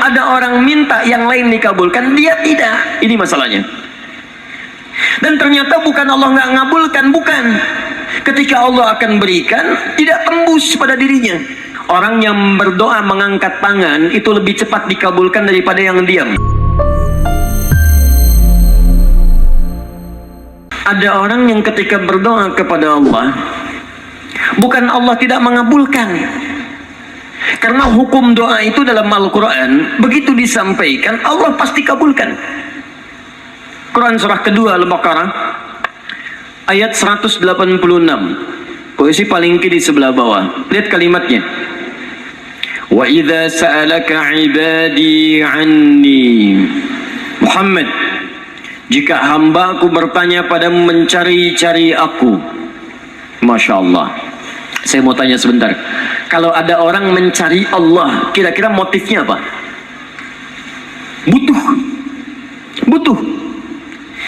Ada orang minta yang lain dikabulkan, dia tidak. Ini masalahnya. Dan ternyata bukan Allah nggak ngabulkan, bukan. Ketika Allah akan berikan, tidak tembus pada dirinya. Orang yang berdoa mengangkat tangan itu lebih cepat dikabulkan daripada yang diam. Ada orang yang ketika berdoa kepada Allah, bukan Allah tidak mengabulkan. Karena hukum doa itu dalam Al-Quran, begitu disampaikan, Allah pasti kabulkan. Quran surah kedua Al-Baqarah ayat 186, posisi paling kiri sebelah bawah. Lihat kalimatnya. Wa idza sa'alaka 'ibadi 'anni. Muhammad, jika hamba-Ku bertanya padamu mencari-cari Aku. Masya Allah. Saya mau tanya sebentar. Kalau ada orang mencari Allah, kira-kira motifnya apa? Butuh.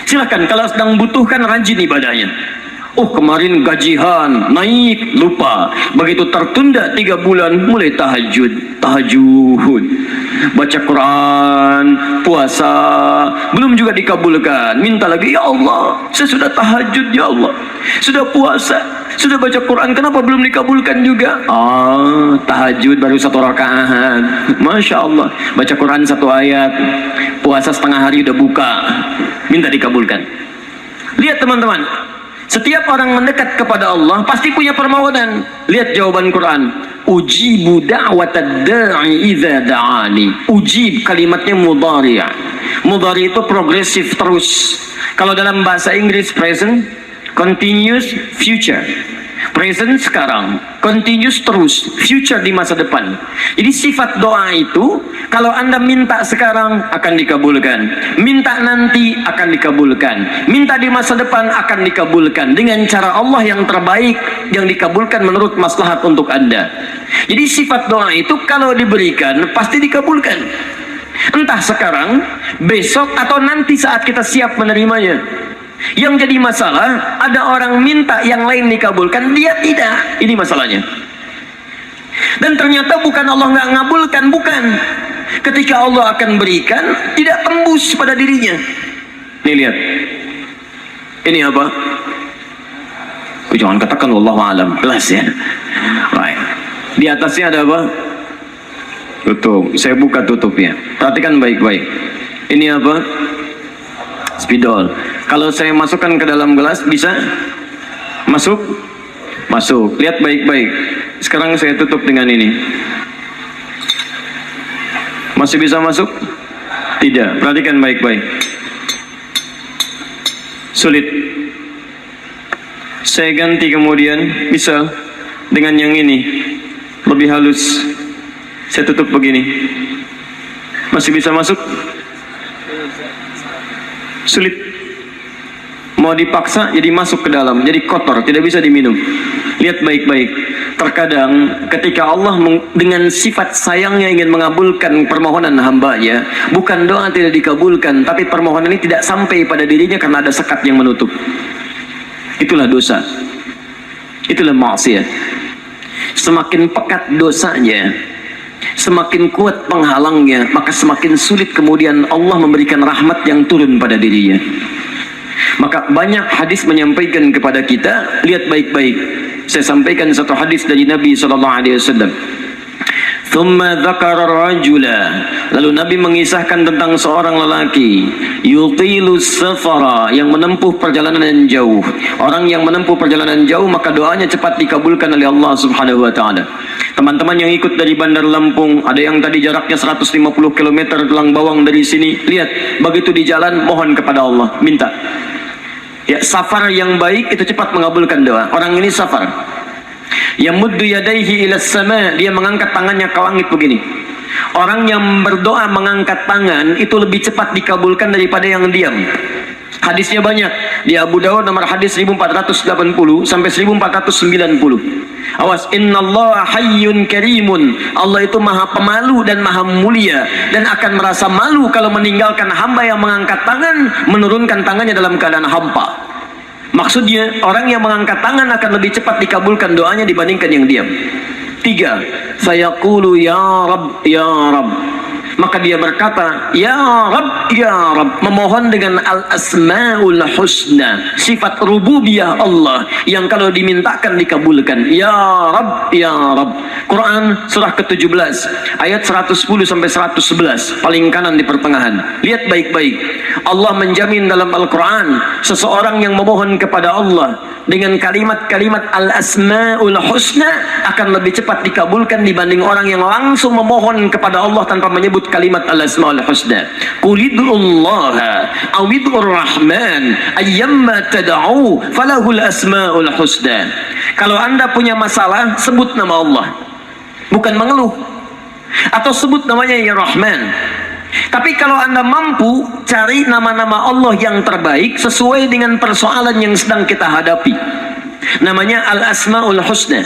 Silakan, kalau sedang butuh kan rajin ibadahnya. Oh, kemarin gajian naik, lupa. Begitu tertunda 3 bulan, mulai tahajud, baca Quran, puasa, belum juga dikabulkan. Minta lagi, ya Allah, saya sudah tahajud, ya Allah, sudah puasa, sudah baca Quran, kenapa belum dikabulkan juga? Tahajud baru 1 rakaat, Masya Allah. Baca Quran 1 ayat, puasa setengah hari udah buka, minta dikabulkan. Lihat teman-teman, setiap orang mendekat kepada Allah pasti punya permohonan. Lihat jawaban Quran. Ujibu da'watad da'i idza da'ani. Ujib kalimatnya mudhari'. Mudhari' itu progresif, terus. Kalau dalam bahasa Inggris present, continuous, future. Present sekarang, continuous terus, future di masa depan. Jadi sifat doa itu, kalau Anda minta sekarang akan dikabulkan, minta nanti akan dikabulkan, minta di masa depan akan dikabulkan dengan cara Allah yang terbaik, yang dikabulkan menurut maslahat untuk Anda. Jadi sifat doa itu kalau diberikan pasti dikabulkan. Entah sekarang, besok, atau nanti saat kita siap menerimanya. Yang jadi masalah, ada orang minta yang lain dikabulkan, dia tidak. Ini masalahnya. Dan ternyata bukan Allah nggak ngabulkan, bukan. Ketika Allah akan berikan, tidak tembus pada dirinya. Nih lihat. Ini apa? Jangan katakan wallahu alam, jelas ya. Right. Di atasnya ada apa? Tutup. Saya buka tutupnya. Perhatikan baik-baik. Ini apa? Spidol. Kalau saya masukkan ke dalam gelas, bisa masuk? Masuk. Lihat baik-baik. Sekarang saya tutup dengan ini. Masih bisa masuk? Tidak. Perhatikan baik-baik. Sulit. Saya ganti kemudian, bisa dengan yang ini. Lebih halus. Saya tutup begini. Masih bisa masuk? Sulit. Mau dipaksa jadi masuk ke dalam, jadi kotor, tidak bisa diminum. Lihat baik-baik. Terkadang ketika Allah dengan sifat sayangnya ingin mengabulkan permohonan hamba-Nya, bukan doa tidak dikabulkan, tapi permohonan ini tidak sampai pada dirinya karena ada sekat yang menutup. Itulah dosa. Itulah maksiat. Semakin pekat dosanya, semakin kuat penghalangnya, maka semakin sulit kemudian Allah memberikan rahmat yang turun pada dirinya. Maka banyak hadis menyampaikan kepada kita, lihat baik-baik. Saya sampaikan satu hadis dari Nabi SAW. Thumma dzakara rajula. Lalu Nabi mengisahkan tentang seorang lelaki, yutilu safara, yang menempuh perjalanan yang jauh. Orang yang menempuh perjalanan jauh, maka doanya cepat dikabulkan oleh Allah Subhanahu wa taala. Teman-teman yang ikut dari Bandar Lampung, ada yang tadi jaraknya 150 km Tulang Bawang dari sini. Lihat, begitu di jalan mohon kepada Allah, minta. Ya, safar yang baik itu cepat mengabulkan doa. Orang ini safar. Yamuddu yadaihi ila sama, dia mengangkat tangannya ke langit begini. Orang yang berdoa mengangkat tangan itu lebih cepat dikabulkan daripada yang diam. Hadisnya banyak. Di Abu Dawud nomor hadis 1480 sampai 1490. Awas, innallaha hayyun karimun. Allah itu maha pemalu dan maha mulia, dan akan merasa malu kalau meninggalkan hamba yang mengangkat tangan, menurunkan tangannya dalam keadaan hampa. Maksudnya, orang yang mengangkat tangan akan lebih cepat dikabulkan doanya dibandingkan yang diam. 3. Fayaqulu ya Rabb, ya Rabb. Maka dia berkata, ya Rabb, memohon dengan al-asma'ul husna, sifat rububiyah Allah yang kalau dimintakan dikabulkan. Ya Rabb, ya Rabb. Quran surah ke-17 ayat 110 sampai 111, paling kanan di pertengahan. Lihat baik-baik. Allah menjamin dalam Al-Quran, seseorang yang memohon kepada Allah dengan kalimat-kalimat al-asma'ul husna akan lebih cepat dikabulkan dibanding orang yang langsung memohon kepada Allah tanpa menyebut kalimat al-asma'ul husna. Qulidullaha awidur rahman ayyamma tad'u falahul asma'ul husna. Kalau Anda punya masalah, sebut nama Allah, bukan mengeluh, atau sebut namanya ya Rahman. Tapi kalau Anda mampu, cari nama-nama Allah yang terbaik sesuai dengan persoalan yang sedang kita hadapi. Namanya al-asma'ul husna.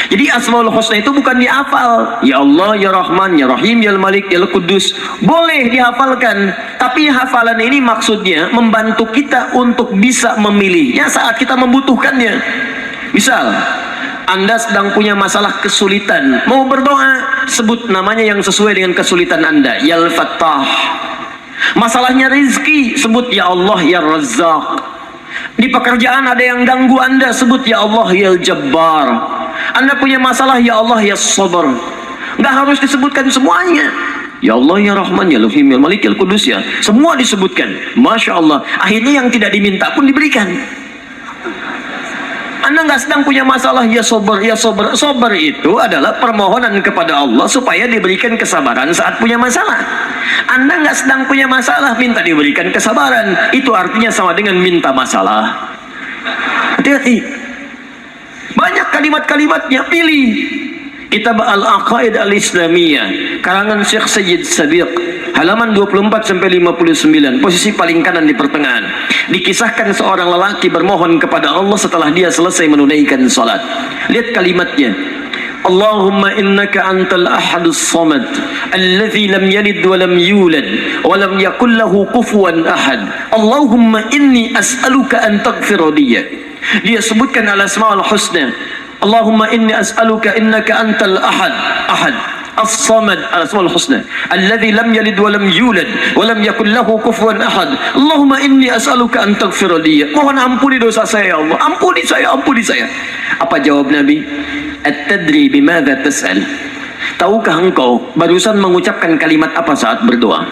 Jadi Asmaul Husna itu bukan dihafal. Ya Allah, ya Rahman, ya Rahim, ya Malik, ya Kudus. Boleh dihafalkan, tapi hafalan ini maksudnya membantu kita untuk bisa memilihnya saat kita membutuhkannya. Misal, Anda sedang punya masalah kesulitan, mau berdoa, sebut namanya yang sesuai dengan kesulitan Anda. Ya Al-Fattah. Masalahnya rizki, sebut ya Allah, ya Razzaq. Di pekerjaan ada yang ganggu Anda, sebut ya Allah, ya Jabbar. Anda punya masalah, ya Allah, ya Sabar. Nggak harus disebutkan semuanya. Ya Allah, ya Rahman, ya Rahim, ya Malik, ya Kudus, ya. Semua disebutkan. Masya Allah. Akhirnya yang tidak diminta pun diberikan. Anda nggak sedang punya masalah, ya Sabar, ya Sabar. Sabar itu adalah permohonan kepada Allah supaya diberikan kesabaran saat punya masalah. Anda nggak sedang punya masalah, minta diberikan kesabaran. Itu artinya sama dengan minta masalah. Hati-hati. Banyak kalimat-kalimatnya, pilih. Kitab Al-Aqaid Al-Islamiyah karangan Syekh Sayyid Sabiq, halaman 24 sampai 59, posisi paling kanan di pertengahan. Dikisahkan seorang lelaki bermohon kepada Allah setelah dia selesai menunaikan salat. Lihat kalimatnya. Allahumma innaka antal ahadus samad alladhi lam yalid wa lam yulad wa lam yakul lahu kufuwan ahad. Allahumma inni as'aluka an taghfira liya. Dia sebutkan al-asma'ul husna. Allahumma inni as'aluka innaka antal ahad as-samad, al-asma'ul husna alladhi lam yalid wa lam yulad wa lam yakul lahu kufuwan ahad. Allahumma inni as'aluka an taghfira liya. Mohon ampuni dosa saya ya Allah. Ampuni saya. Apa jawab Nabi? At-tadri bimadza tas'al? Tahukah engkau barusan mengucapkan kalimat apa saat berdoa?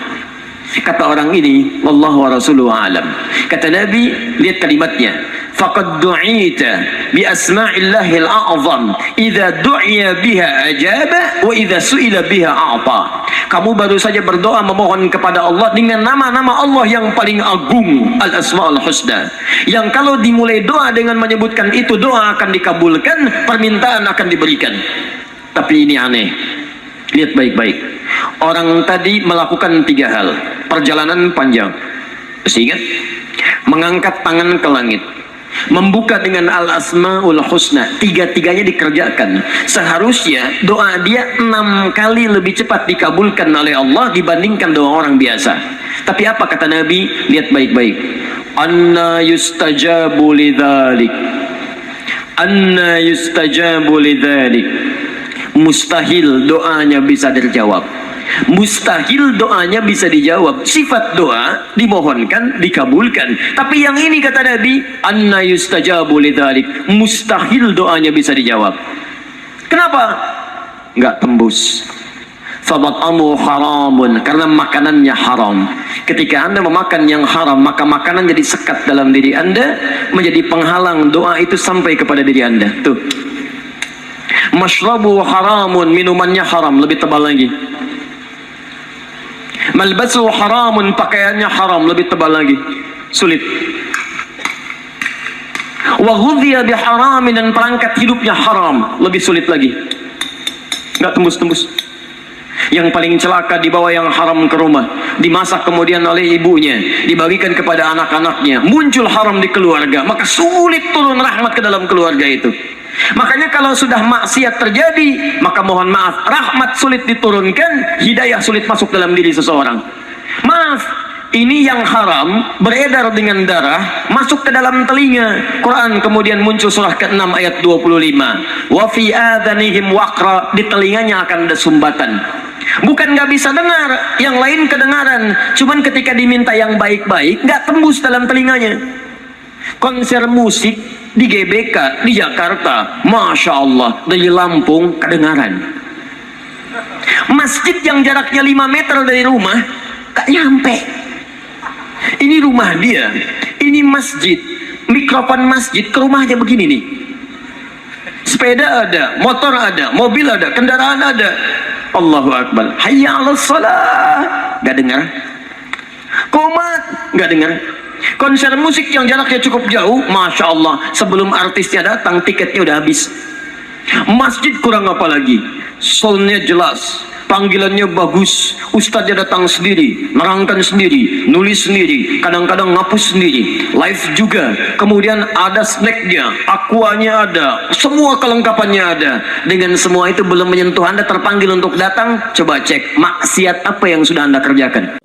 Kata orang ini, wallahu wa rasuluhu alam. Kata Nabi, lihat kalimatnya. Faqad du'ita bi asma'illahil a'zam idza du'iya biha ajaba wa idza su'ila biha a'ta. Kamu baru saja berdoa memohon kepada Allah dengan nama-nama Allah yang paling agung, al-asma'ul husna, yang kalau dimulai doa dengan menyebutkan itu, doa akan dikabulkan, permintaan akan diberikan. Tapi ini aneh. Lihat baik-baik. Orang tadi melakukan 3 hal. Perjalanan panjang. Masih ingat? Mengangkat tangan ke langit, membuka dengan al-asma'ul husna. 3-tiganya dikerjakan. Seharusnya doa dia 6 kali lebih cepat dikabulkan oleh Allah dibandingkan doa orang biasa. Tapi apa kata Nabi? Lihat baik-baik. Anna yustajabu lidzalik. Anna yustajabu lidzalik. Mustahil doanya bisa terjawab. Mustahil doanya bisa dijawab. Sifat doa dimohonkan, dikabulkan. Tapi yang ini kata Nabi, anna yustajabu lidzalik. Mustahil doanya bisa dijawab. Kenapa? Enggak tembus. Fabat'amu haramun, karena makanannya haram. Ketika Anda memakan yang haram, maka makanan jadi sekat dalam diri Anda, menjadi penghalang doa itu sampai kepada diri Anda. Tuh. Mashrabu haramun, minumannya haram, lebih tebal lagi. Malbasu haramun, pakaiannya haram, lebih tebal lagi. Sulit. Wa ghudhiya biharamin, dan perangkat hidupnya haram, lebih sulit lagi. Enggak tembus-tembus. Yang paling celaka, dibawa yang haram ke rumah, dimasak kemudian oleh ibunya, dibagikan kepada anak-anaknya, muncul haram di keluarga, maka sulit turun rahmat ke dalam keluarga itu. Makanya kalau sudah maksiat terjadi, maka mohon maaf, rahmat sulit diturunkan, hidayah sulit masuk dalam diri seseorang. Maaf, ini yang haram beredar dengan darah masuk ke dalam telinga. Quran kemudian muncul surah ke-6 ayat 25. Wa fi adhanihim waqra, di telinganya akan ada sumbatan. Bukan nggak bisa dengar, yang lain kedengaran. Cuman ketika diminta yang baik-baik, nggak tembus dalam telinganya. Konser musik di GBK di Jakarta, Masya Allah, dari Lampung kedengaran. Masjid yang jaraknya 5 meter dari rumah, tak nyampe. Ini rumah dia, ini masjid, mikrofon masjid ke rumahnya begini nih. Sepeda ada, motor ada, mobil ada, kendaraan ada. Allahu Akbar, hayya 'alas shalah, gak dengar. Komat, gak dengar. Konser musik yang jaraknya cukup jauh, Masya Allah, sebelum artisnya datang tiketnya udah habis. Masjid kurang apa lagi, soundnya jelas, panggilannya bagus, ustadznya datang sendiri, nerangkan sendiri, nulis sendiri, kadang-kadang ngapus sendiri, live juga. Kemudian ada snacknya, aquanya ada, semua kelengkapannya ada. Dengan semua itu belum menyentuh Anda terpanggil untuk datang, coba cek maksiat apa yang sudah Anda kerjakan.